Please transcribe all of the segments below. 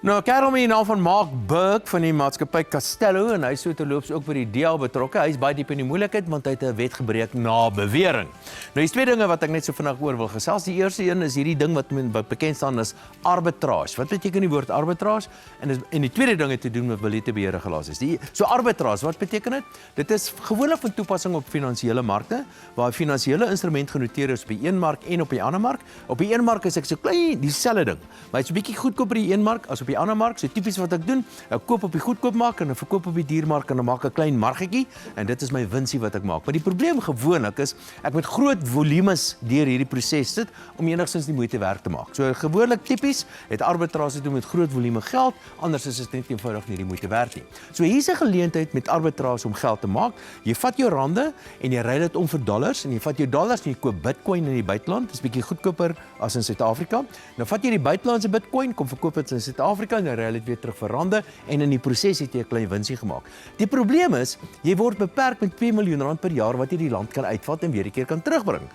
Nou, Karel met die naam van Mark Burke van die maatskappy Castello en hy is so terloops ook by die DEA betrokke. Hy is baie diep in die moeilikheid want hy het 'n wet gebreek na bewering. Nou, hier's twee dinge wat ek net so vinnig oor wil gesels. Die eerste een is hierdie ding wat bekend staan as arbitrage. Wat beteken die woord arbitrage? En die tweede ding het te doen met valutebeheerregulasies. So arbitrage, wat beteken dit? Dit is gewoonlik van toepassing op finansiële markte waar 'n finansiële instrument genoteer is op die een mark en op die ander mark. Op die een mark is ek so klein dieselfde ding, maar hy's 'n bietjie goedkoper die een mark as op die ander mark. So tipies wat ek doen, ek koop op die goedkoopmark en ek verkoop op die duurmark en dan maak ek 'n klein margetjie en dit is my winsie wat ek maak. Maar die probleem gewoonlik is ek moet groot volumes deur hierdie proses sit om enigstens die moeite werd te maak. So gewoonlik tipies het arbitrage te doen met groot volume geld, anders is dit net eenvoudig nie die moeite werd nie. So hier's 'n geleentheid met arbitrage om geld te maak. Jy vat jou rande en jy ry dit om vir dollars en jy vat jou dollars en jy koop Bitcoin in die buiteland. Dit is bietjie goedkoper as in Suid-Afrika. Nou vat jy die buitelandse Bitcoin, kom verkoop dit in Suid-Afrika en dan ry dit weer terug vir rande en in die proses het jy 'n klein winsie gemaak. Die probleem is, jy word beperk met 2 miljoen rand per jaar wat jy die land kan uitvat en weer 'n keer kan terugbring.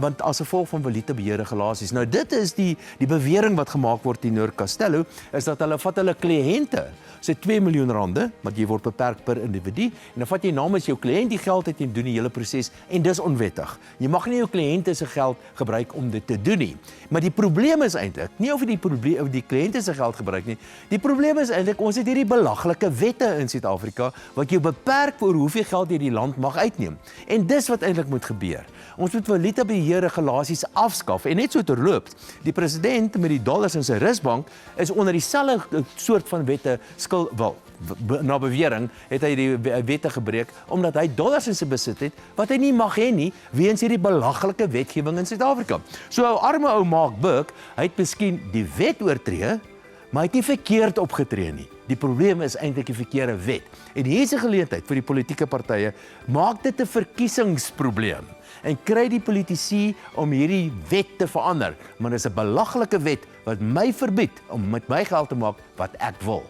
Want as gevolg van valutebeheerregulasies. Nou dit is die bewering wat gemaak word teenoor Castello, is dat hulle vat hulle kliënte se 2 miljoen rande, want jy word beperk per individu, en dan vat jy namens jou kliënt die geld uit en doen die hele proses en dis onwettig. Jy mag nie jou kliënte se geld gebruik om dit te doen nie. Maar die probleem is eintlik nie of die kliënte se geld gebruik nie. Die probleem is eintlik ons het hierdie belaglike wette in Suid-Afrika wat jou beperk oor hoeveel geld jy die land mag uitneem. En dis wat eintlik moet gebeur. Ons moet valutebeheerregulasies afskaf en net so terloops, die president met die dollars in sy rusbank is onder dieselfde soort van wette na bewering het hy die wette gebreek omdat hy dollars in sy besit het wat hy nie mag hê nie weens hierdie belaglike wetgewing in Suid-Afrika. So arme ou Mark Burke, hy het miskien die wet oortree, maar hy het nie verkeerd opgetree nie. Die probleem is eintlik die verkeerde wet. En hier is 'n geleentheid vir die politieke partye, maak dit 'n verkiesingsprobleem en kry die politici om hierdie wet te verander. Maar dis 'n belaglike wet wat my verbied om met my geld te maak wat ek wil.